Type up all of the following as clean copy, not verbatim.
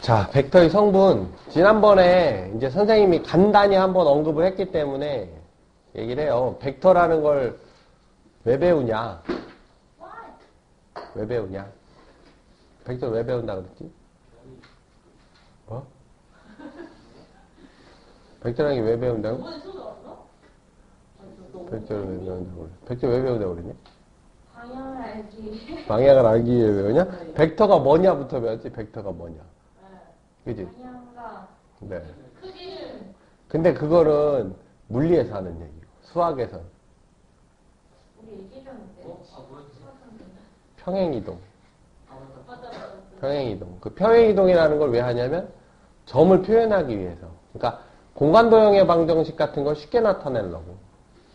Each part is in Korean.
자, 벡터의 성분. 지난번에 이제 선생님이 간단히 한번 언급을 했기 때문에 얘기를 해요. 벡터라는 걸 왜 배우냐? 왜 배우냐? 벡터 왜 배운다 그랬지? 뭐? 벡터라는 게 왜 배운다고? 벡터를 왜 배운다고 그래? 벡터 왜 배운다고 그랬냐? 방향을 알기. 방향을 알기 위해 배우냐? 벡터가 뭐냐부터 배웠지? 벡터가 뭐냐? 그지? 방향과 네. 크기를. 근데 그거는 물리에서 하는 얘기고, 수학에서 우리 얘기해줬는데. 평행이동. 맞아. 평행이동. 그 평행이동이라는 걸 왜 하냐면 점을 표현하기 위해서. 그러니까 공간도형의 방정식 같은 걸 쉽게 나타내려고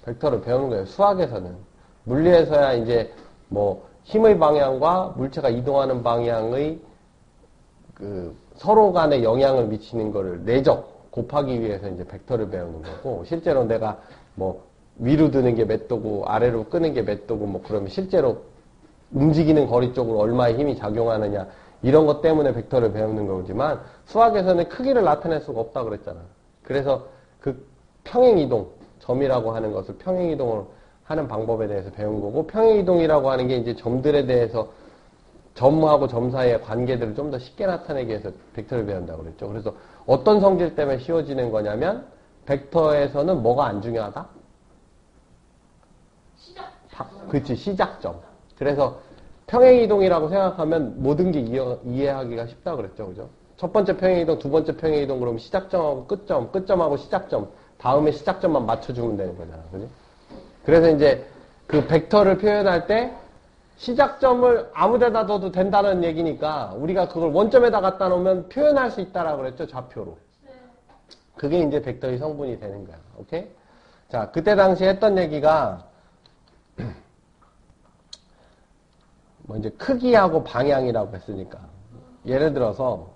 벡터를 배우는 거예요. 수학에서는. 물리에서야 이제 뭐 힘의 방향과 물체가 이동하는 방향의 그 서로 간에 영향을 미치는 거를 내적 곱하기 위해서 이제 벡터를 배우는 거고, 실제로 내가 뭐 위로 드는 게 몇 도고 아래로 끄는 게 몇 도고 뭐 그러면 실제로 움직이는 거리 쪽으로 얼마의 힘이 작용하느냐 이런 것 때문에 벡터를 배우는 거지만, 수학에서는 크기를 나타낼 수가 없다 그랬잖아. 그래서 그 평행이동, 점이라고 하는 것을 평행이동을 하는 방법에 대해서 배운 거고, 평행이동이라고 하는 게 이제 점들에 대해서 점하고 점 사이의 관계들을 좀 더 쉽게 나타내기 위해서 벡터를 배운다고 그랬죠. 그래서 어떤 성질 때문에 쉬워지는 거냐면, 벡터에서는 뭐가 안 중요하다? 그치, 시작점. 그래서 평행이동이라고 생각하면 모든 게 이해하기가 쉽다 그랬죠. 그죠? 첫 번째 평행이동, 두 번째 평행이동 그러면 시작점하고 끝점, 끝점하고 시작점, 다음에 시작점만 맞춰주면 되는 거잖아. 그지? 그래서 이제 그 벡터를 표현할 때 시작점을 아무 데다 둬도 된다는 얘기니까 우리가 그걸 원점에다 갖다 놓으면 표현할 수 있다라고 그랬죠. 좌표로. 그게 이제 벡터의 성분이 되는 거야. 오케이? 자, 그때 당시 했던 얘기가 뭐 이제 크기하고 방향이라고 했으니까, 예를 들어서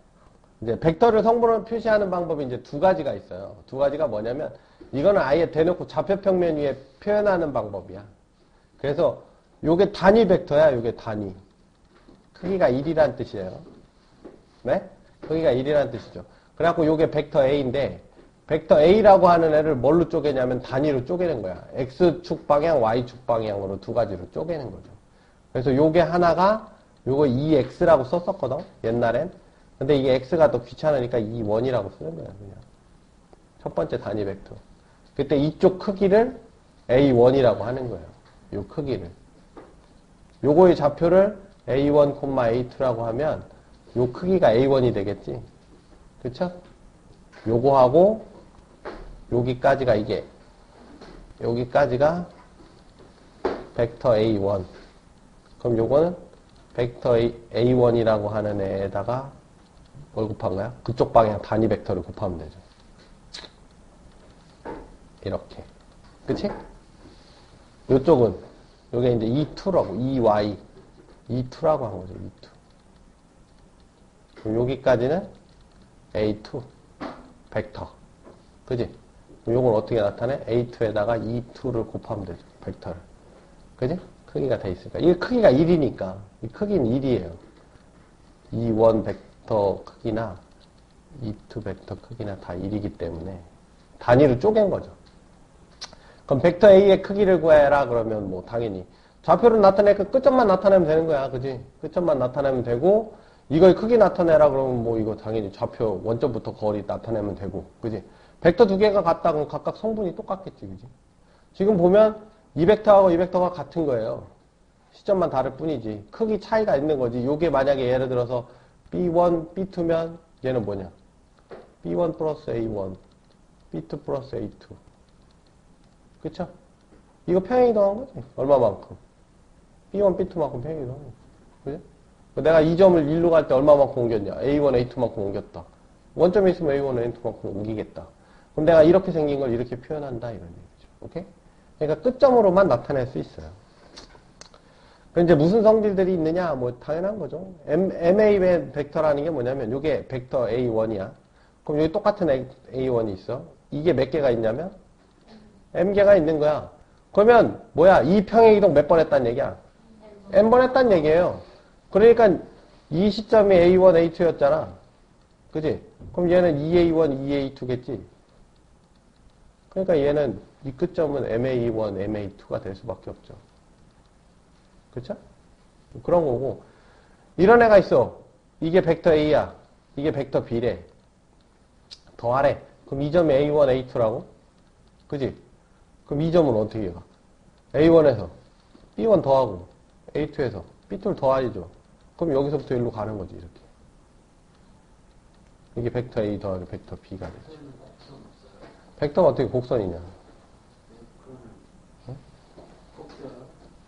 이제 벡터를 성분을 표시하는 방법이 이제 두 가지가 있어요. 두 가지가 뭐냐면, 이거는 아예 대놓고 좌표 평면 위에 표현하는 방법이야. 그래서 요게 단위 벡터야. 요게 단위. 크기가 1이란 뜻이에요. 네? 크기가 1이란 뜻이죠. 그래갖고 요게 벡터 A인데, 벡터 A라고 하는 애를 뭘로 쪼개냐면 단위로 쪼개는 거야. X축 방향, Y축 방향으로 두 가지로 쪼개는 거죠. 그래서 요게 하나가 요거 2x라고 썼었거든 옛날엔. 근데 이게 x가 더 귀찮으니까 2원이라고 쓰는 거야 그냥. 첫 번째 단위 벡터. 그때 이쪽 크기를 a1이라고 하는 거예요. 요 크기를. 요거의 좌표를 a1, a2라고 하면 요 크기가 a1이 되겠지. 그쵸? 요거하고 여기까지가 이게, 여기까지가 벡터 a1. 그럼 요거는 벡터 A1이라고 하는 애에다가 뭘 곱한 거야? 그쪽 방향 단위 벡터를 곱하면 되죠. 이렇게. 그치? 요쪽은, 요게 이제 E2라고, EY. E2라고 한 거죠, E2. 그럼 여기까지는 A2. 벡터. 그치? 요걸 어떻게 나타내? A2에다가 E2를 곱하면 되죠, 벡터를. 그치? 크기가 돼 있으니까. 이 크기가 1이니까. 이 크기는 1이에요. E1 벡터 크기나 E2 벡터 크기나 다 1이기 때문에 단위로 쪼갠 거죠. 그럼 벡터 A의 크기를 구해라 그러면 뭐 당연히 좌표를 나타내니까 끝점만 나타내면 되는 거야. 그지? 끝점만 나타내면 되고, 이거의 크기 나타내라 그러면 뭐 이거 당연히 좌표 원점부터 거리 나타내면 되고. 그지? 벡터 두 개가 같다 그러면 각각 성분이 똑같겠지. 그지? 지금 보면 이 벡터하고 이 벡터가 같은 거예요. 시점만 다를 뿐이지. 크기 차이가 있는 거지. 요게 만약에 예를 들어서 B1, B2면 얘는 뭐냐? B1 플러스 A1, B2 플러스 A2. 그쵸? 이거 평행이동한 거지. 얼마만큼? B1, B2만큼 평행이동한 거지. 그죠? 내가 이 점을 1로 갈 때 얼마만큼 옮겼냐? A1, A2만큼 옮겼다. 원점에 있으면 A1, A2만큼 옮기겠다. 그럼 내가 이렇게 생긴 걸 이렇게 표현한다. 이런 얘기죠. 오케이? 그러니까 끝점으로만 나타낼 수 있어요. 이제 무슨 성질들이 있느냐? 뭐 당연한 거죠. MA의 벡터라는 게 뭐냐면 이게 벡터 A1이야. 그럼 여기 똑같은 A1이 있어. 이게 몇 개가 있냐면 M개가 있는 거야. 그러면 뭐야? 이 평행이동 몇 번 했다는 얘기야? N번 했다는 얘기예요. 그러니까 이 시점이 A1, A2였잖아. 그지? 그럼 얘는 2A1, 2A2겠지? 그러니까 얘는 이 끝점은 MA1, MA2가 될 수밖에 없죠. 그쵸? 그런 거고. 이런 애가 있어. 이게 벡터 A야. 이게 벡터 B래. 더하래. 그럼 이 점이 A1, A2라고? 그지? 그럼 이 점은 어떻게 가? A1에서 B1 더하고 A2에서 B2를 더하죠. 그럼 여기서부터 여기로 가는 거지, 이렇게. 이게 벡터 A 더하기 벡터 B가 되죠. 벡터가 어떻게 곡선이냐?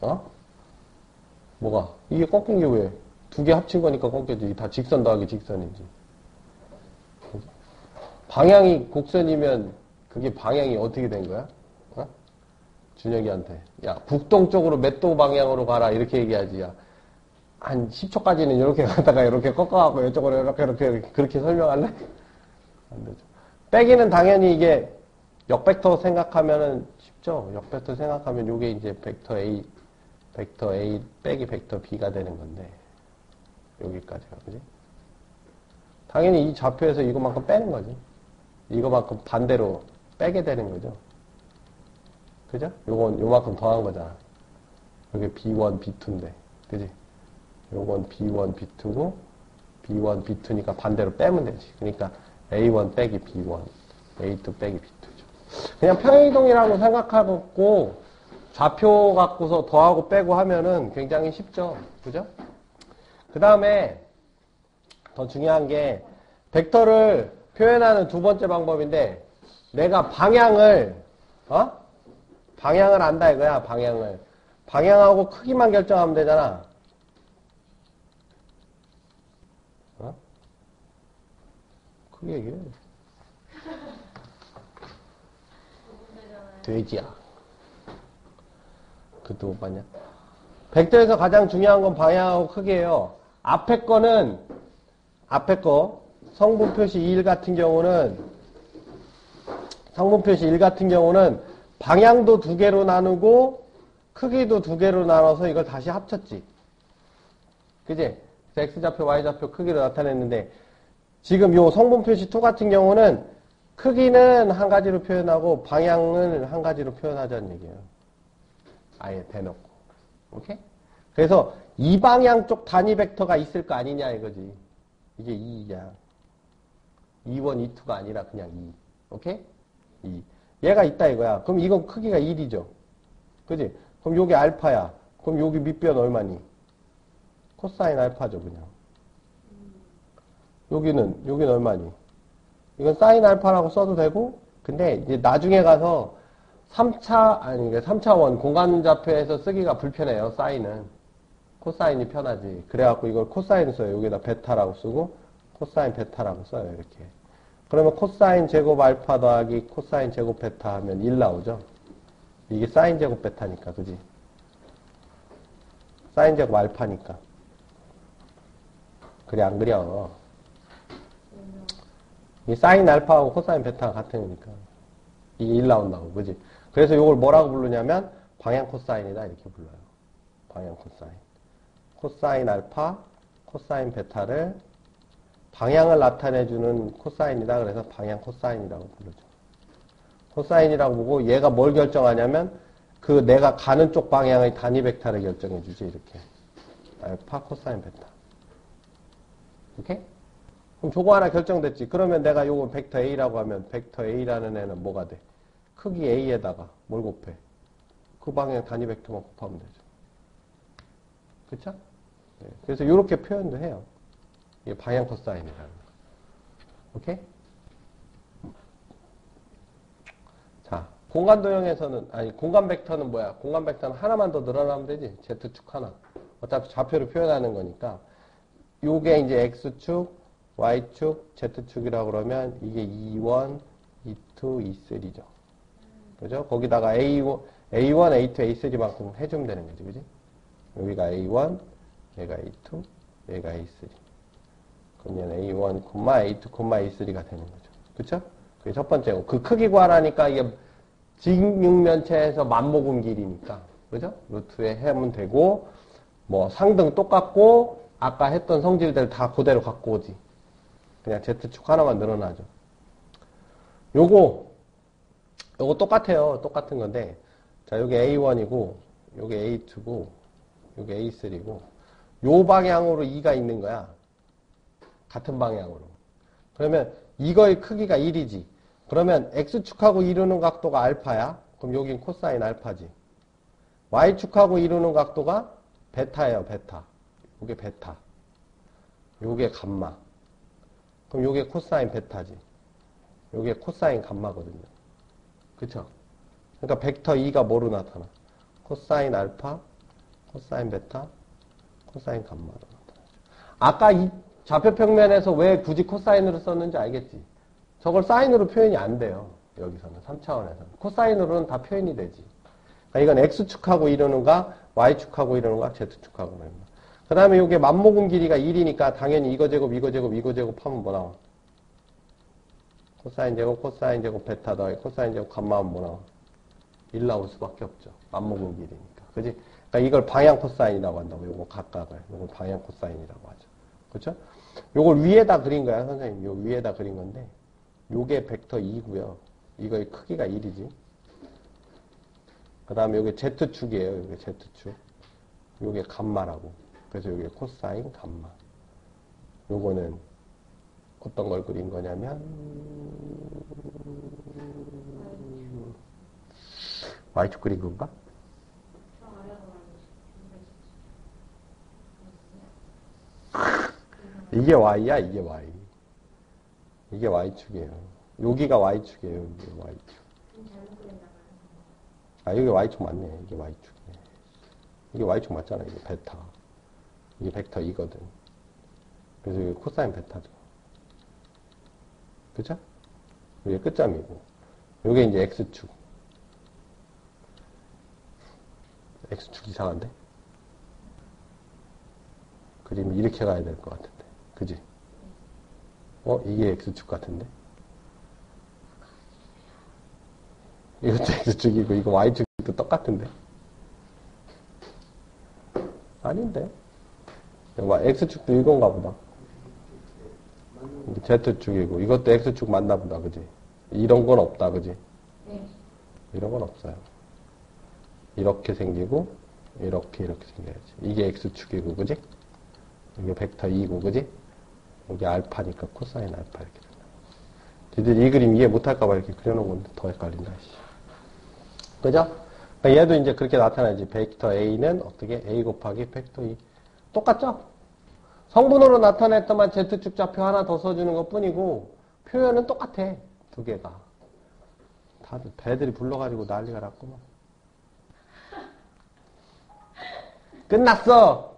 어? 뭐가? 이게 꺾인 게 왜? 두 개 합친 거니까 꺾여지. 다 직선 더하기 직선이지. 방향이 곡선이면 그게 방향이 어떻게 된 거야? 어? 준혁이한테. 야, 북동쪽으로 몇 도 방향으로 가라. 이렇게 얘기하지. 야, 한 10초까지는 이렇게 가다가 이렇게 꺾어갖고 이쪽으로 이렇게 그렇게 설명할래? 안 되죠. 빼기는 당연히 이게 역벡터 생각하면은 쉽죠. 역벡터 생각하면 이게 이제 벡터 A 빼기 벡터 B가 되는 건데 여기까지가 그지? 당연히 이 좌표에서 이거만큼 빼는 거지. 이거만큼 반대로 빼게 되는 거죠. 그죠? 요건 요만큼 더한 거잖아. 여기 B1, B2인데, 그지? 요건 B1, B2고 B1, B2니까 반대로 빼면 되지. 그러니까 A1 빼기 B1, A2 빼기 B2죠. 그냥 평행이동이라고 생각하고 좌표 갖고서 더하고 빼고 하면은 굉장히 쉽죠. 그죠? 그 다음에 더 중요한 게 벡터를 표현하는 두 번째 방법인데 내가 방향을 안다 이거야. 방향하고 크기만 결정하면 되잖아. 크게 얘기해. 돼지야. 그것도 못 봤냐? 벡터에서 가장 중요한 건 방향하고 크기예요. 앞에 거 성분 표시 1 같은 경우는 방향도 두 개로 나누고 크기도 두 개로 나눠서 이걸 다시 합쳤지. 그지? X좌표, Y좌표 크기로 나타냈는데 지금 요 성분 표시 2 같은 경우는 크기는 한 가지로 표현하고 방향은 한 가지로 표현하자는 얘기예요. 아예 대놓고. 오케이? 그래서 이 방향 쪽 단위 벡터가 있을 거 아니냐 이거지. 이게 2야. 2번, 2, 2가 아니라 그냥 2. 오케이? 2. 얘가 있다 이거야. 그럼 이건 크기가 1이죠. 그지? 그럼 요게 알파야. 그럼 여기 밑변 얼마니? 코사인 알파죠, 그냥. 여기는 얼마니? 이건 사인 알파라고 써도 되고, 근데 이제 나중에 가서 3차원 공간좌표에서 쓰기가 불편해요, 사인은. 코사인이 편하지. 그래갖고 이걸 코사인 써요. 여기다 베타라고 쓰고, 코사인 베타라고 써요, 이렇게. 그러면 코사인 제곱 알파 더하기 코사인 제곱 베타 하면 1 나오죠? 이게 사인 제곱 베타니까, 그지? 사인 제곱 알파니까. 그래, 안 그려? 이 사인 알파하고 코사인 베타가 같으니까. 이게 1 나온다고, 그지? 그래서 이걸 뭐라고 부르냐면, 방향 코사인이다, 이렇게 불러요. 방향 코사인. 코사인 알파, 코사인 베타를 방향을 나타내주는 코사인이다. 그래서 방향 코사인이라고 부르죠. 코사인이라고 보고 얘가 뭘 결정하냐면 그 내가 가는 쪽 방향의 단위 벡터를 결정해주지. 이렇게. 알파, 코사인, 베타. 오케이? 그럼 저거 하나 결정됐지. 그러면 내가 요거 벡터 A라고 하면 벡터 A라는 애는 뭐가 돼? 크기 A에다가 뭘 곱해? 그 방향 단위 벡터만 곱하면 되죠. 그쵸? 네. 그래서 이렇게 표현도 해요. 이게 방향 코사인이라는 거. 오케이? 자, 공간 도형에서는, 공간 벡터는 뭐야? 공간 벡터는 하나만 더 늘어나면 되지. Z축 하나. 어차피 좌표를 표현하는 거니까. 요게 이제 X축, Y축, Z축이라고 그러면 이게 E1, E2, E3죠. 그죠? 거기다가 A1, A2, A3만큼 해주면 되는 거지. 그지? 여기가 A1, 얘가 A2, 얘가 A3. 그러면 A1, A2, A3가 되는 거죠. 그쵸? 그게 첫 번째고. 그 크기 구하라니까 이게 직육면체에서 만모금 길이니까. 그죠? 루트에 하면 되고, 뭐 상등 똑같고, 아까 했던 성질들 다 그대로 갖고 오지. 그냥 Z축 하나만 늘어나죠. 요거 똑같아요. 똑같은 건데, 자, 요게 A1이고, 요게 A2고, 요게 A3고, 요 방향으로 2가 있는 거야. 같은 방향으로. 그러면 이거의 크기가 1이지. 그러면 X축하고 이루는 각도가 알파야. 그럼 여긴 코사인 알파지. Y축하고 이루는 각도가 베타예요, 베타. 요게 베타. 요게 감마. 그럼 요게 코사인 베타지. 요게 코사인 감마거든요. 그쵸? 그러니까 벡터 2가 뭐로 나타나? 코사인 알파, 코사인 베타, 코사인 감마로 나타나죠. 아까 이 좌표 평면에서 왜 굳이 코사인으로 썼는지 알겠지? 저걸 사인으로 표현이 안 돼요. 여기서는 3차원에서는. 코사인으로는 다 표현이 되지. 그러니까 이건 X축하고 이루는 각, Y축하고 이루는 각, Z축하고 이루는 각. 그 다음에 이게 맞모금 길이가 1이니까 당연히 이거 제곱, 이거 제곱, 이거 제곱 하면 뭐 나와? 코사인 제곱, 코사인 제곱, 베타 더하기 코사인 제곱, 감마 하면 뭐 나와? 1 나올 수밖에 없죠. 맞모금 길이니까. 그지? 그러니까 이걸 방향 코사인이라고 한다고. 요거 각각을. 요걸 방향 코사인이라고 하죠. 그렇죠? 요걸 위에다 그린 거야, 선생님. 요 위에다 그린 건데 요게 벡터 2고요. 이거의 크기가 1이지. 그 다음에 요게 Z축이에요. 요게 Z축. 요게 감마라고. 그래서 요게 코사인 감마. 요거는 어떤 걸 그린 거냐면 Y축 그린 건가? 이게 Y야, 이게 Y. 이게 Y축이에요. 여기가 Y축이에요, 이게 Y축. 아, 이게 Y축 맞네. 이게 Y축. 이게 Y축 맞잖아, 이게 베타. 이게 벡터 2거든. 그래서 이게 코사인 베타죠. 그쵸? 이게 끝점이고. 요게 이제 X축. X축 이상한데? 그림이 이렇게 가야 될 것 같은데. 그지? 이게 X축 같은데? 이것도 X축이고, 이거 Y축도 똑같은데? 아닌데? X축도 이건가 보다. Z축이고, 이것도 X축 맞나 보다, 그지? 이런 건 없다, 그지? 네. 이런 건 없어요. 이렇게 생기고, 이렇게 생겨야지. 이게 X축이고, 그지? 이게 벡터 2고, 그지? 여기 알파니까 코사인 알파 이렇게 된다. 니들 이 그림 이해 못할까봐 이렇게 그려놓은 건데 더 헷갈린다, 씨. 그죠? 그러니까 얘도 이제 그렇게 나타나지. 벡터 A는 어떻게? A 곱하기 벡터 2. 똑같죠? 성분으로 나타냈더만 Z축 좌표 하나 더 써주는 것 뿐이고, 표현은 똑같아. 두 개가. 다들 배들이 불러가지고 난리가 났구만. 끝났어!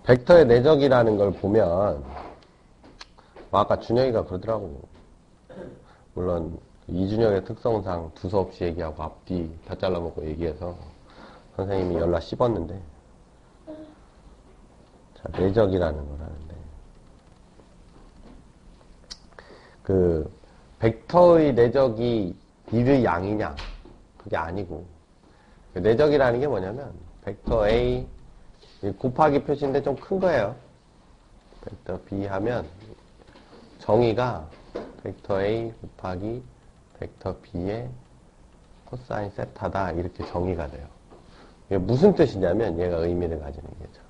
벡터의 내적이라는 걸 보면, 아까 준혁이가 그러더라고. 물론, 이준혁의 특성상 두서 없이 얘기하고 앞뒤 다 잘라먹고 얘기해서 선생님이 연락 씹었는데, 자, 내적이라는 걸 하는데, 그, 벡터의 내적이 일의 양이냐? 그게 아니고, 그 내적이라는 게 뭐냐면, 벡터 A, 곱하기 표시인데 좀 큰 거예요. 벡터 B 하면, 정의가 벡터 A 곱하기 벡터 B의 코사인 세타다. 이렇게 정의가 돼요. 이게 무슨 뜻이냐면, 얘가 의미를 가지는 게죠.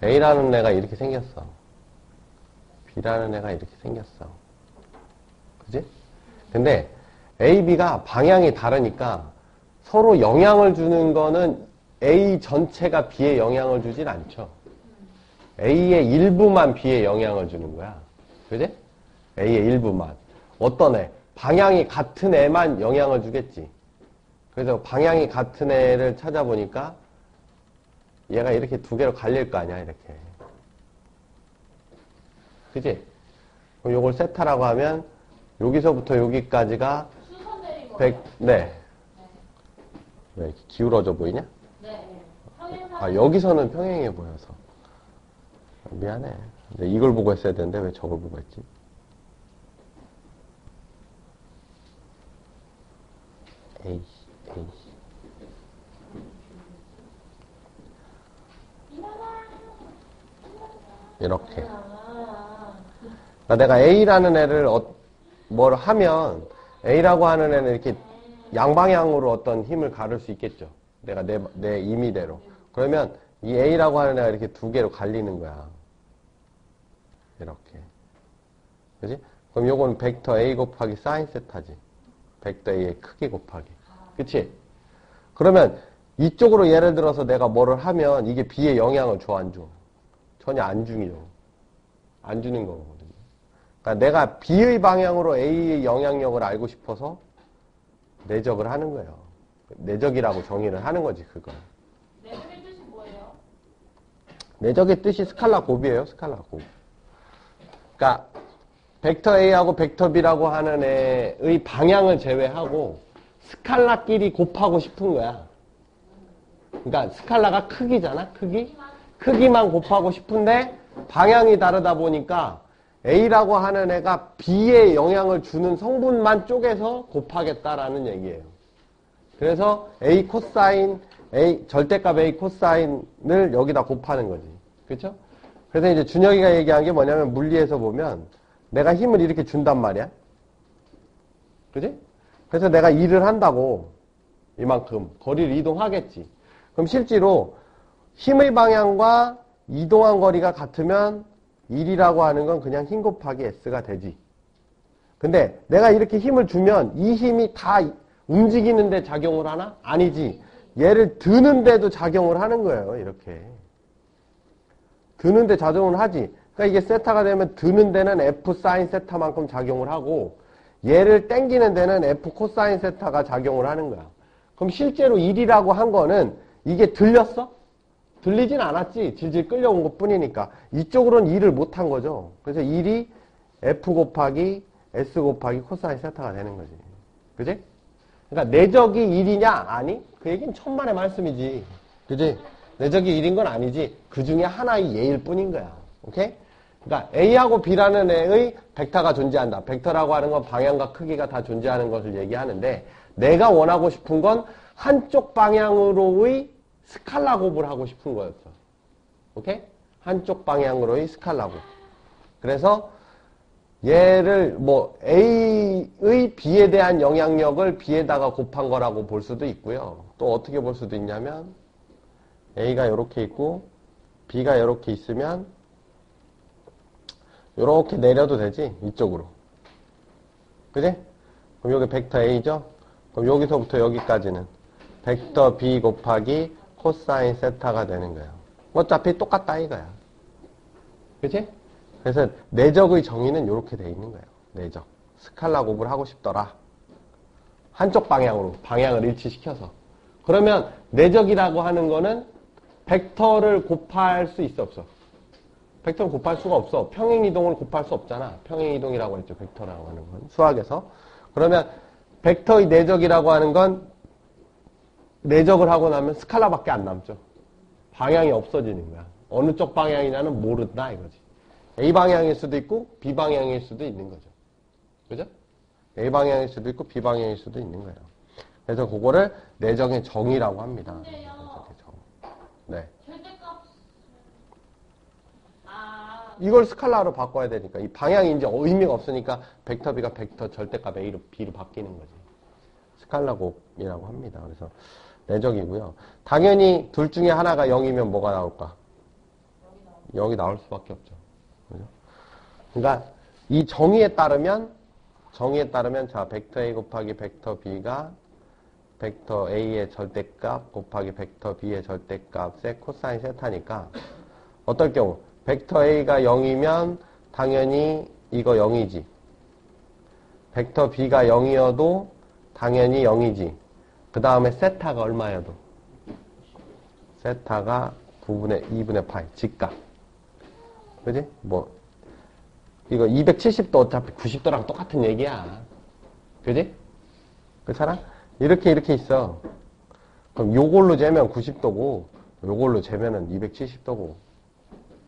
A라는 애가 이렇게 생겼어. B라는 애가 이렇게 생겼어. 그지? 근데 A, B가 방향이 다르니까 서로 영향을 주는 거는 A 전체가 B에 영향을 주진 않죠. A의 일부만 B에 영향을 주는 거야. 그지? A의 일부만. 어떤 애? 방향이 같은 애만 영향을 주겠지. 그래서 방향이 같은 애를 찾아보니까 얘가 이렇게 두 개로 갈릴 거 아니야, 이렇게. 그지? 그럼 요걸 세타라고 하면 여기서부터 여기까지가 수선 내린 거. 100, 네. 왜 이렇게 기울어져 보이냐? 네. 아, 여기서는 평행해 보여서. 미안해. 근데 이걸 보고 했어야 되는데 왜 저걸 보고 했지? 에이씨. 이렇게. 그러니까 내가 A라는 애를 뭘 하면 A라고 하는 애는 이렇게 양방향으로 어떤 힘을 가를 수 있겠죠. 내가 내 임의대로. 그러면 이 A라고 하는 애가 이렇게 두 개로 갈리는 거야. 이렇게. 그지? 그럼 요건 벡터 A 곱하기 사인 세타지. 벡터 A의 크기 곱하기. 그치? 그러면 이쪽으로 예를 들어서 내가 뭐를 하면 이게 B에 영향을 줘, 안 줘? 전혀 안 주죠. 안 주는 거거든요. 그러니까 내가 B의 방향으로 A의 영향력을 알고 싶어서 내적을 하는 거예요. 내적이라고 정의를 하는 거지, 그거. 내적의 뜻이 뭐예요? 내적의 뜻이 스칼라 곱이에요, 스칼라 곱. 그러니까 벡터 A하고 벡터 B라고 하는 애의 방향을 제외하고 스칼라끼리 곱하고 싶은 거야. 그러니까 스칼라가 크기잖아, 크기? 크기만 곱하고 싶은데 방향이 다르다 보니까 A라고 하는 애가 B에 영향을 주는 성분만 쪼개서 곱하겠다라는 얘기예요. 그래서 A 코사인, 절대값 A 코사인을 여기다 곱하는 거지. 그렇죠? 그래서 이제 준혁이가 얘기한 게 뭐냐면 물리에서 보면 내가 힘을 이렇게 준단 말이야. 그지? 그래서 내가 일을 한다고 이만큼 거리를 이동하겠지. 그럼 실제로 힘의 방향과 이동한 거리가 같으면 1이라고 하는 건 그냥 힘 곱하기 S가 되지. 근데 내가 이렇게 힘을 주면 이 힘이 다 움직이는데 작용을 하나? 아니지. 얘를 드는데도 작용을 하는 거예요. 이렇게. 드는데 작용을 하지. 그러니까 이게 세타가 되면 드는 데는 F 사인 세타만큼 작용을 하고 얘를 땡기는 데는 F 코사인 세타가 작용을 하는 거야. 그럼 실제로 1이라고 한 거는 이게 들렸어? 들리진 않았지. 질질 끌려온 것 뿐이니까. 이쪽으로는 2를 못한 거죠. 그래서 1이 F 곱하기 S 곱하기 코사인 세타가 되는 거지. 그지? 그러니까 내적이 1이냐? 아니. 그 얘기는 천만의 말씀이지. 그지? 내적이 1인 건 아니지. 그 중에 하나의 예일 뿐인 거야. 오케이? 그러니까 A하고 B라는 애의 벡터가 존재한다. 벡터라고 하는 건 방향과 크기가 다 존재하는 것을 얘기하는데 내가 원하고 싶은 건 한쪽 방향으로의 스칼라 곱을 하고 싶은 거였어. 오케이? 한쪽 방향으로의 스칼라 곱. 그래서 얘를 뭐 A의 B에 대한 영향력을 B에다가 곱한 거라고 볼 수도 있고요. 또 어떻게 볼 수도 있냐면 A가 이렇게 있고 B가 이렇게 있으면 이렇게 내려도 되지. 이쪽으로. 그지? 그럼 여기 벡터 A죠? 그럼 여기서부터 여기까지는 벡터 B 곱하기 코사인 세타가 되는 거예요. 어차피 똑같다 이거야. 그치? 그래서 내적의 정의는 이렇게 돼 있는 거예요. 내적. 스칼라 곱을 하고 싶더라. 한쪽 방향으로 방향을 일치시켜서. 그러면 내적이라고 하는 거는 벡터를 곱할 수 있어 없어? 벡터를 곱할 수가 없어. 평행이동을 곱할 수 없잖아. 평행이동이라고 했죠. 벡터라고 하는 건. 수학에서. 그러면 벡터의 내적이라고 하는 건 내적을 하고 나면 스칼라밖에 안 남죠. 방향이 없어지는 거야. 어느 쪽 방향이냐는 모른다 이거지. A 방향일 수도 있고 B 방향일 수도 있는 거죠. 그죠? A 방향일 수도 있고 B 방향일 수도 있는 거예요. 그래서 그거를 내적의 정의라고 합니다. 근데요. 내적의 정. 네. 절대값. 이걸 스칼라로 바꿔야 되니까 이 방향이 이제 의미가 없으니까 벡터 B가 벡터 절대값 A로 B로 바뀌는 거지. 스칼라 곱이라고 합니다. 그래서 내적이고요. 당연히 둘 중에 하나가 0이면 뭐가 나올까? 0이 나올 수밖에 없죠. 그죠? 그러니까 이 정의에 따르면 자 벡터 A 곱하기 벡터 B가 벡터 A의 절대값 곱하기 벡터 B의 절대값의 코사인 세타니까 어떨 경우 벡터 A가 0이면 당연히 이거 0이지. 벡터 B가 0이어도 당연히 0이지. 그 다음에 세타가 얼마여도? 세타가 2분의 파이, 직각. 그지? 뭐, 이거 270도 어차피 90도랑 똑같은 얘기야. 그지? 그렇잖아? 이렇게 있어. 그럼 요걸로 재면 90도고, 요걸로 재면은 270도고.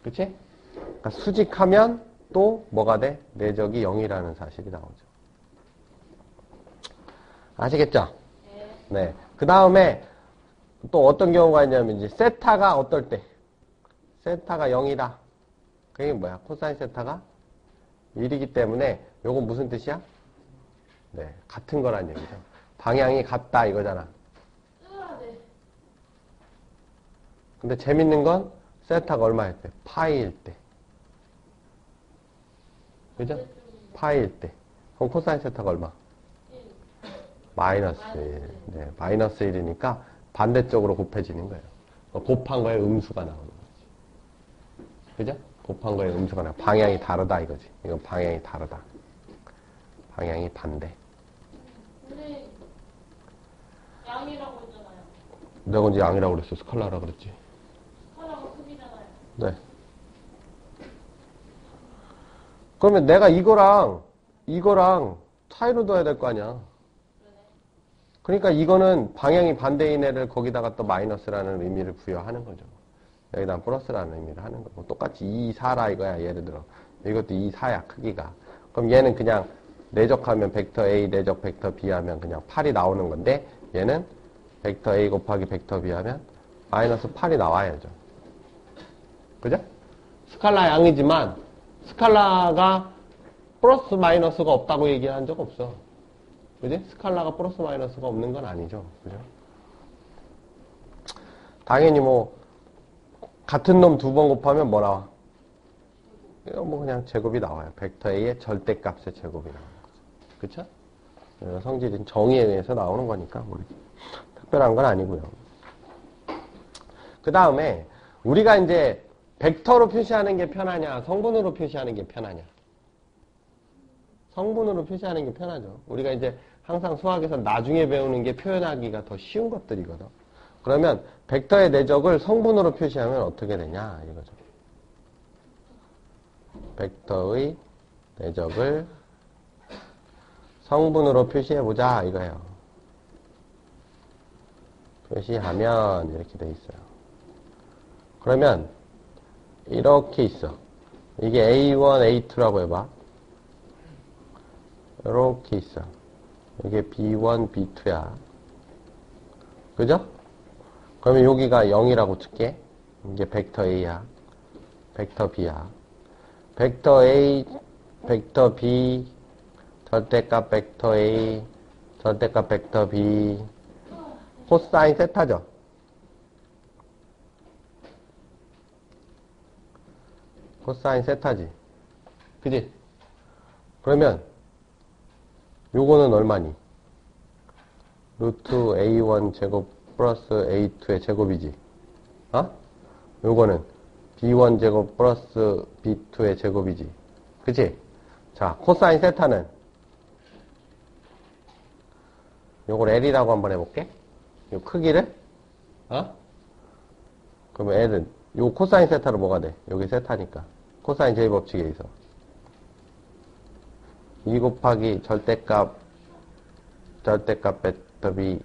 그치? 그러니까 수직하면 또 뭐가 돼? 내적이 0이라는 사실이 나오죠. 아시겠죠? 네. 그 다음에 또 어떤 경우가 있냐면 이제 세타가 어떨 때? 세타가 0이다. 그게 뭐야? 코사인 세타가 1이기 때문에 요건 무슨 뜻이야? 네, 같은 거란 얘기죠. 방향이 같다 이거잖아. 네. 근데 재밌는 건 세타가 얼마일 때? 파이일 때. 그죠? 파이일 때. 그럼 코사인 세타가 얼마? 마이너스 1. 네, 마이너스 1이니까 반대쪽으로 곱해지는 거예요. 곱한 거에 음수가 나오는 거지. 그죠? 곱한 거에 음수가 나와. 방향이 다르다 이거지. 이건 방향이 다르다. 방향이 반대. 근데 양이라고 했잖아요. 내가 언제 양이라고 그랬어? 스칼라라고 그랬지. 스칼라가 크기잖아요. 네. 그러면 내가 이거랑 차이로 둬야 될 거 아니야. 그러니까 이거는 방향이 반대인 애를 거기다가 또 마이너스라는 의미를 부여하는 거죠. 여기다 플러스라는 의미를 하는 거고. 똑같이 2, 4라 이거야, 예를 들어. 이것도 2, 4야, 크기가. 그럼 얘는 그냥 내적하면 벡터 A 내적 벡터 B 하면 그냥 8이 나오는 건데, 얘는 벡터 A 곱하기 벡터 B 하면 마이너스 8이 나와야죠. 그죠? 스칼라 양이지만, 스칼라가 플러스 마이너스가 없다고 얘기한 적 없어. 그지? 스칼라가 플러스 마이너스가 없는 건 아니죠. 그죠? 당연히 뭐, 같은 놈 두 번 곱하면 뭐 나와? 이거 뭐 그냥 제곱이 나와요. 벡터 A의 절대값의 제곱이 나오는 거죠. 그쵸? 성질은 정의에 의해서 나오는 거니까, 뭐, 특별한 건 아니고요. 그 다음에, 우리가 이제, 벡터로 표시하는 게 편하냐, 성분으로 표시하는 게 편하냐? 성분으로 표시하는 게 편하죠. 우리가 이제 항상 수학에서 나중에 배우는 게 표현하기가 더 쉬운 것들이거든. 그러면 벡터의 내적을 성분으로 표시하면 어떻게 되냐 이거죠. 벡터의 내적을 성분으로 표시해보자 이거예요. 표시하면 이렇게 돼 있어요. 그러면 이렇게 있어. 이게 A1, A2라고 해봐. 이렇게 있어. 이게 B1, B2야. 그죠? 그러면 여기가 0이라고 칠게. 이게 벡터 A야. 벡터 B야. 벡터 A, 벡터 B, 절대값 벡터 A, 절대값 벡터 B, 코사인 세타죠. 코사인 세타지. 그지? 그러면 요거는 얼마니? 루트 A1 제곱 플러스 A2의 제곱이지. 어? 요거는 B1 제곱 플러스 B2의 제곱이지. 그치? 자, 코사인 세타는 요걸 L이라고 한번 해볼게. 요 크기를 그러면 L은 요 코사인 세타로 뭐가 돼? 여기 세타니까 코사인 제곱법칙에 의해서 2 곱하기 절대값 벡터 B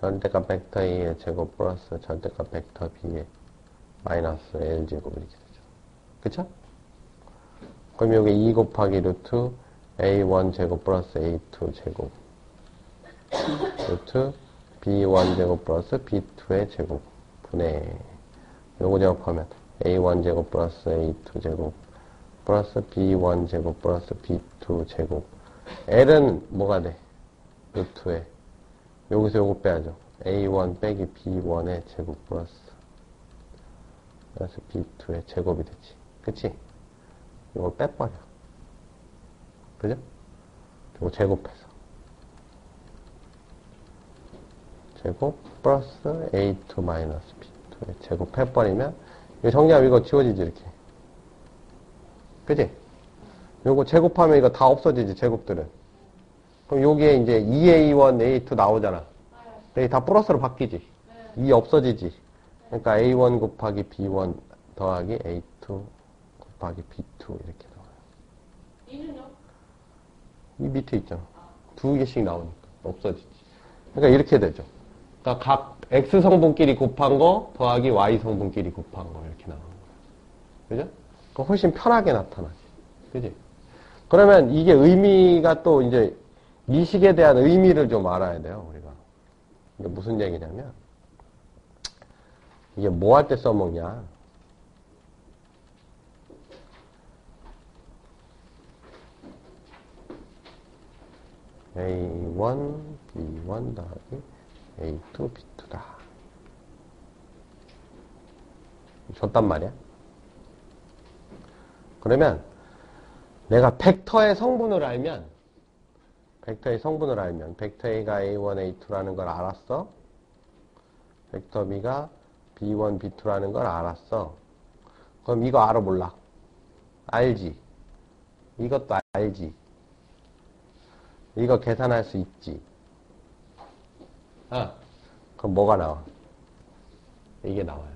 절대값 벡터 A의 제곱 플러스 절대값 벡터 B의 마이너스 L제곱 이렇게 되죠. 그쵸? 그럼 여기 2 곱하기 루트 A1 제곱 플러스 A2 제곱 루트 B1 제곱 플러스 B2의 제곱 분의 요거 제곱하면 A1 제곱 플러스 A2 제곱 플러스 B1 제곱 플러스 B2 제곱. L은 뭐가 돼? 루트에. 여기서 요거 빼야죠. A1 빼기 B1의 제곱 플러스 B2의 제곱이 되지. 그치? 이걸 빼버려. 그죠? 이거 제곱해서. 제곱 플러스 A2 마이너스 B2의 제곱 해버리면 이거 정리하면 이거 지워지지 이렇게. 그치? 요거 제곱하면 이거 다 없어지지, 제곱들은. 그럼 여기에 이제 2A1, A2 나오잖아. 여기 다 플러스로 바뀌지. 2 없어지지. 그러니까 A1 곱하기 B1 더하기 A2 곱하기 B2 이렇게 나와요. 2는요? 이 밑에 있잖아. 두 개씩 나오니까 없어지지. 그러니까 이렇게 되죠. 그러니까 각 X 성분끼리 곱한 거 더하기 Y 성분끼리 곱한 거 이렇게 나오는 거야. 그죠? 그러니까 훨씬 편하게 나타나지. 그지? 그러면 이게 의미가 또 이제 미식에 대한 의미를 좀 알아야 돼요, 우리가. 이게 무슨 얘기냐면, 이게 뭐 할 때 써먹냐. A1, B1 더하기 A2, B2다. 줬단 말이야. 그러면 내가 벡터의 성분을 알면 벡터 A가 A1, A2라는 걸 알았어. 벡터 B가 B1, B2라는 걸 알았어. 그럼 이거 알아 몰라? 알지. 이것도 알지. 이거 계산할 수 있지. 그럼 뭐가 나와? 이게 나와요.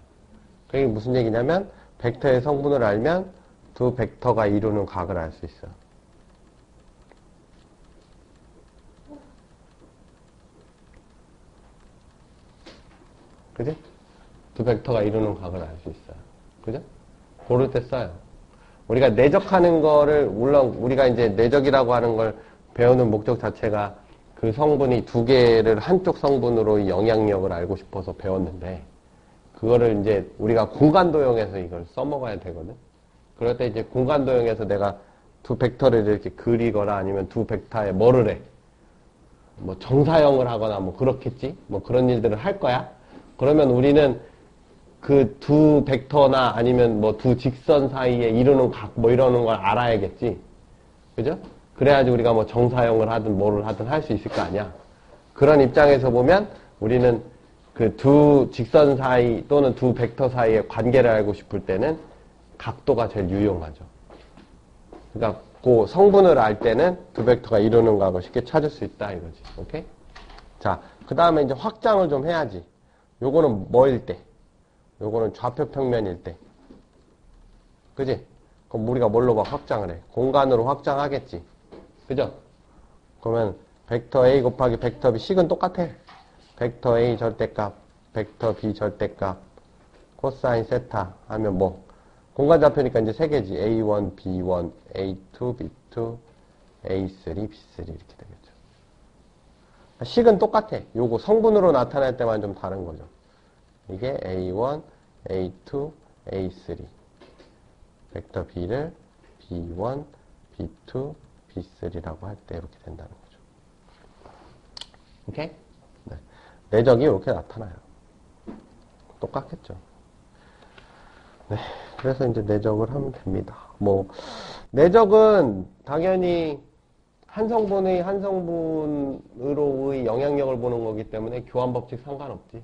그게 무슨 얘기냐면 벡터의 성분을 알면 두 벡터가 이루는 각을 알 수 있어. 그지? 두 벡터가 이루는 각을 알 수 있어요. 그죠? 고를 때 써요. 우리가 내적하는 거를, 물론 우리가 이제 내적이라고 하는 걸 배우는 목적 자체가 그 성분이 두 개를 한쪽 성분으로 영향력을 알고 싶어서 배웠는데, 그거를 이제 우리가 공간도형에서 이걸 써먹어야 되거든. 그럴 때 이제 공간도형에서 내가 두 벡터를 이렇게 그리거나 아니면 두 벡터에 뭐를 해. 뭐 정사형을 하거나 뭐 그렇겠지? 뭐 그런 일들을 할 거야. 그러면 우리는 그 두 벡터나 아니면 뭐 두 직선 사이에 이루는 각 뭐 이러는 걸 알아야겠지. 그죠? 그래야지 우리가 뭐 정사형을 하든 뭐를 하든 할 수 있을 거 아니야. 그런 입장에서 보면 우리는 그 두 직선 사이 또는 두 벡터 사이의 관계를 알고 싶을 때는 각도가 제일 유용하죠. 그러니까 그 성분을 알 때는 두 벡터가 이루는 각을 쉽게 찾을 수 있다 이거지. 오케이? 자, 그 다음에 이제 확장을 좀 해야지. 요거는 뭐일 때? 요거는 좌표 평면일 때. 그지? 그럼 우리가 뭘로 막 확장을 해? 공간으로 확장하겠지. 그죠? 그러면 벡터 A 곱하기 벡터 B 식은 똑같아. 벡터 A 절대값, 벡터 B 절대값, 코사인 세타 하면 뭐 공간 좌표니까 이제 세 개지. A1, B1, A2, B2, A3, B3 이렇게 되겠죠. 식은 똑같아. 요거 성분으로 나타날 때만 좀 다른 거죠. 이게 A1, A2, A3. 벡터 B를 B1, B2, B3라고 할 때 이렇게 된다는 거죠. 오케이? 네. 내적이 이렇게 나타나요. 똑같겠죠. 네. 그래서 이제 내적을 하면 됩니다. 뭐, 내적은 당연히 한 성분의 한 성분으로의 영향력을 보는 거기 때문에 교환법칙 상관없지.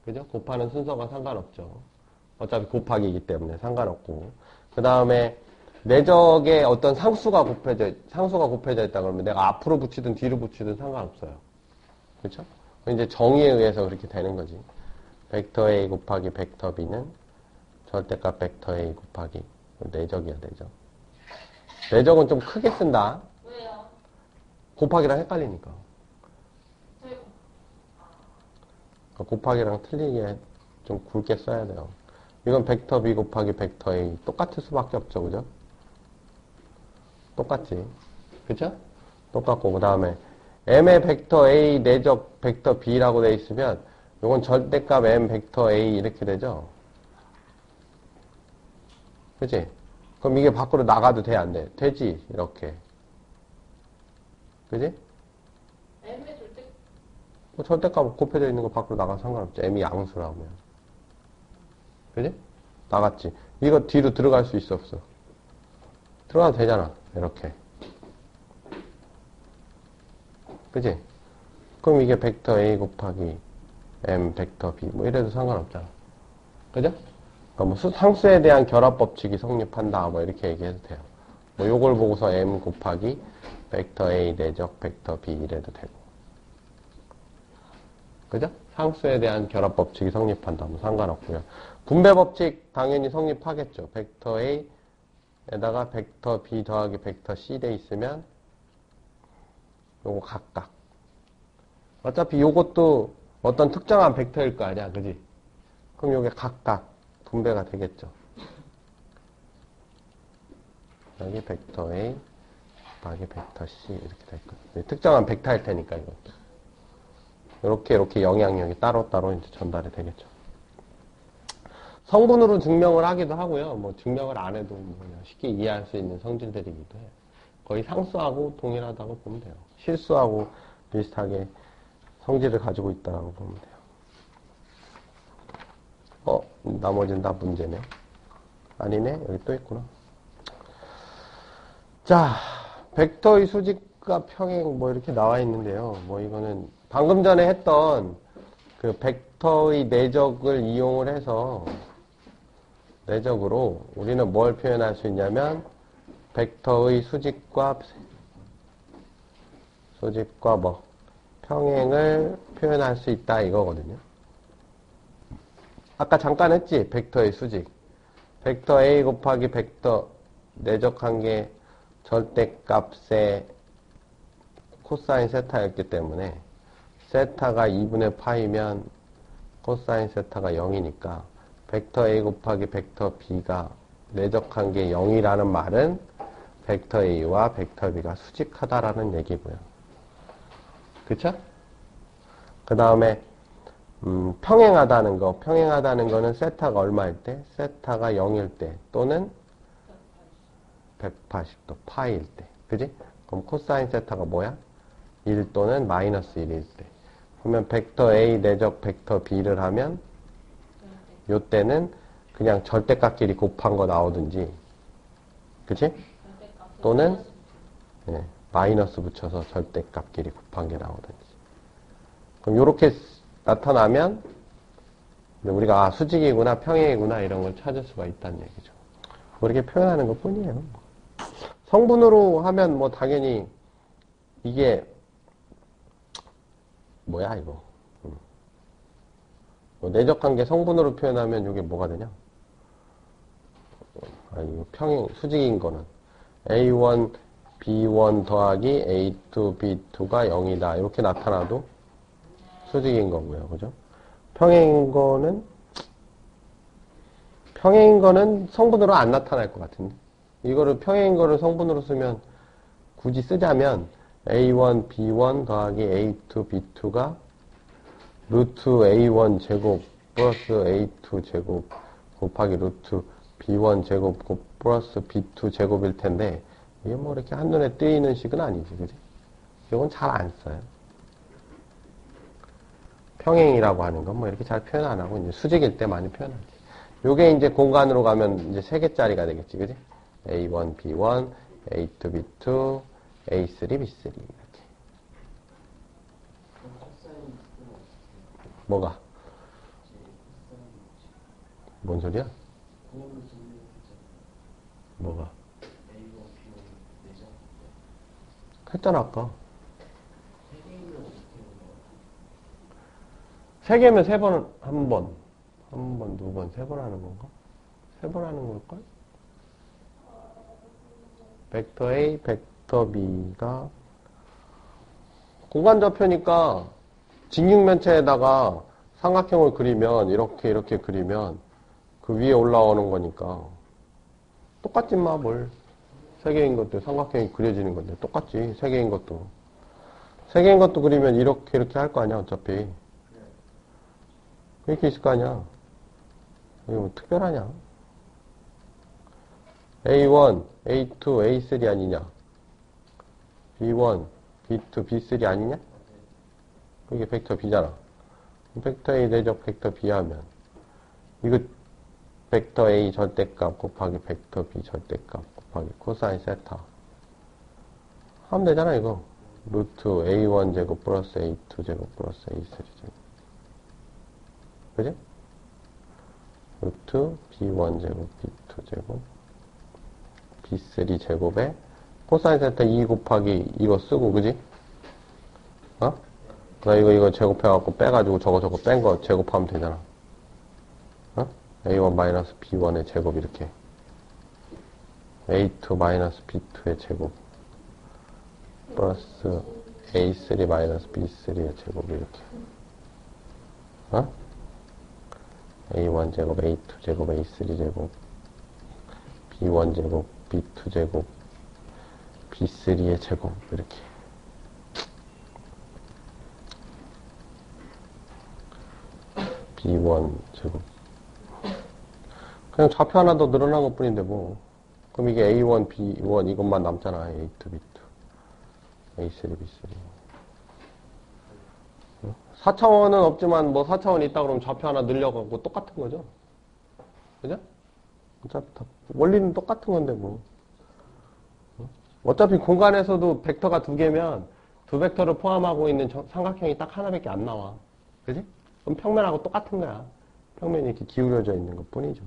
그죠? 곱하는 순서가 상관없죠. 어차피 곱하기이기 때문에 상관없고. 그 다음에 내적에 어떤 상수가 곱해져 있다 그러면 내가 앞으로 붙이든 뒤로 붙이든 상관없어요. 그렇죠? 이제 정의에 의해서 그렇게 되는 거지. 벡터 A 곱하기 벡터 B는 절대값 벡터 A 곱하기 내적이야, 내적. 내적은 좀 크게 쓴다. 왜요? 곱하기랑 헷갈리니까. 저희 곱하기랑 틀리게 좀 굵게 써야 돼요. 이건 벡터 B 곱하기 벡터 A 똑같을 수밖에 없죠, 그죠? 똑같지. 그죠? 똑같고 그 다음에 M의 벡터 A 내적 벡터 B라고 돼 있으면 이건 절대값 M 벡터 A 이렇게 되죠? 그치? 그럼 이게 밖으로 나가도 돼, 안 돼? 되지, 이렇게. 그지? M의 절대 뭐 절대값 곱해져 있는 거 밖으로 나가도 상관없지. M이 양수라면. 그지? 나갔지. 이거 뒤로 들어갈 수 있어, 없어? 들어가도 되잖아. 이렇게. 그지? 그럼 이게 벡터 A 곱하기 M 벡터 B 뭐 이래도 상관없잖아. 그죠? 그러니까 뭐 상수에 대한 결합법칙이 성립한다 뭐 이렇게 얘기해도 돼요. 뭐 요걸 보고서 M 곱하기 벡터 A 내적 벡터 B 이래도 되고. 그죠? 상수에 대한 결합법칙이 성립한다 뭐 상관없고요. 분배법칙 당연히 성립하겠죠. 벡터 A에다가 벡터 B 더하기 벡터 C 돼 있으면 요거 각각. 어차피 요것도 어떤 특정한 벡터일 거 아니야, 그지? 그럼 요게 각각 분배가 되겠죠. 여기 벡터 A 곱하기 벡터 C 이렇게 될 거예요. 특정한 벡터일 테니까 이것도. 이렇게 영향력이 따로따로 이제 전달이 되겠죠. 성분으로 증명을 하기도 하고요. 뭐 증명을 안 해도 뭐 그냥 쉽게 이해할 수 있는 성질들이기도 해요. 거의 상수하고 동일하다고 보면 돼요. 실수하고 비슷하게 성질을 가지고 있다고 보면 돼요. 나머지는 다 문제네. 아니네, 여기 또 있구나. 자, 벡터의 수직과 평행 뭐 이렇게 나와 있는데요. 뭐 이거는 방금 전에 했던 그 벡터의 내적을 이용을 해서 내적으로 우리는 뭘 표현할 수 있냐면 벡터의 수직과 뭐 평행을 표현할 수 있다 이거거든요. 아까 잠깐 했지? 벡터의 수직. 벡터 A 곱하기 벡터 내적한 게 절대값의 코사인 세타였기 때문에 세타가 2분의 파이면 코사인 세타가 0이니까 벡터 A 곱하기 벡터 B가 내적한 게 0이라는 말은 벡터 A와 벡터 B가 수직하다라는 얘기고요. 그쵸? 그 다음에 평행하다는 거는 세타가 얼마일 때? 세타가 0일 때 또는 180도 파이일 때. 그지? 그럼 코사인 세타가 뭐야? 1 또는 마이너스 1일 때. 그러면 벡터 A 내적 벡터 B를 하면 요때는 그냥 절대값끼리 곱한 거 나오든지 그치? 또는 마이너스 붙여서 절대값끼리 곱한 게 나오든지. 그럼 요렇게 나타나면 우리가 수직이구나 평행이구나 이런 걸 찾을 수가 있다는 얘기죠. 그렇게 표현하는 것 뿐이에요. 성분으로 하면 뭐 당연히 이게 뭐야 이거 내적관계 성분으로 표현하면 이게 뭐가 되냐? 이거 평행 수직인 거는 A1 B1 더하기 A2 B2가 0이다 이렇게 나타나도 수직인 거고요. 그죠? 평행인 거는 성분으로 안 나타날 것 같은데. 이거를 평행인 거를 성분으로 쓰면 굳이 쓰자면 A1 B1 더하기 A2 B2가 루트 A1 제곱 플러스 A2 제곱 곱하기 루트 B1 제곱 플러스 B2 제곱일 텐데 이게 뭐 이렇게 한눈에 띄는 식은 아니지. 그지? 이건 잘 안 써요. 평행이라고 하는 건 뭐 이렇게 잘 표현 안 하고 이제 수직일 때 많이 표현하지. 요게 이제 공간으로 가면 이제 3개짜리가 되겠지. 그지? A1, B1, A2, B2, A3, B3 이렇게. 뭐가? 뭔 소리야? 뭐가? 했잖아 아까. 3개면 3번, 한 번, 2번, 3번 하는 건가? 3번 하는 걸걸? 벡터 A, 벡터 B가 공간좌표니까 직육면체에다가 삼각형을 그리면 이렇게 그리면 그 위에 올라오는 거니까 똑같지 마 뭘. 3개인 것도 삼각형이 그려지는 건데 똑같지. 3개인 것도 3개인 것도 그리면 이렇게 할 거 아니야 어차피. 이렇게 있을 거 아니야. 이게 뭐 특별하냐? A1, A2, A3 아니냐? B1, B2, B3 아니냐? 이게 벡터 B잖아. 벡터 A 내적 벡터 B 하면 이거 벡터 A 절대값 곱하기 벡터 B 절대값 곱하기 코사인 세타 하면 되잖아 이거. 루트 A1 제곱 플러스 A2 제곱 플러스 A3 제곱. 그지? 루트 B1 제곱 B2 제곱 B3 제곱에 코사인 세타 2 곱하기 이거 쓰고 그지? 나 이거 제곱해갖고 빼가지고 저거 뺀 거 제곱하면 되잖아. A1 마이너스 B1의 제곱 이렇게 A2 마이너스 B2의 제곱 플러스 A3 마이너스 B3의 제곱 이렇게 A1 제곱 A2 제곱 A3 제곱 B1 제곱 B2 제곱 B3의 제곱 이렇게 B1 제곱 그냥 좌표 하나 더 늘어난 것 뿐인데 뭐 그럼 이게 A1, B1 이것만 남잖아. A2, B2, A3, B3. 4차원은 없지만 뭐 4차원 있다 그러면 좌표 하나 늘려가고 똑같은 거죠. 그죠? 어차피 원리는 똑같은 건데 뭐. 어차피 공간에서도 벡터가 두 개면 두 벡터를 포함하고 있는 삼각형이 딱 하나밖에 안 나와. 그지? 그럼 평면하고 똑같은 거야. 평면이 이렇게 기울여져 있는 것 뿐이죠.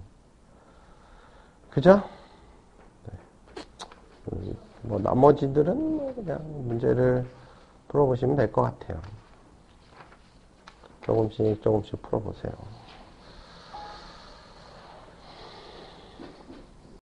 그죠? 네. 뭐 나머지들은 그냥 문제를 풀어보시면 될 것 같아요. 조금씩 풀어보세요.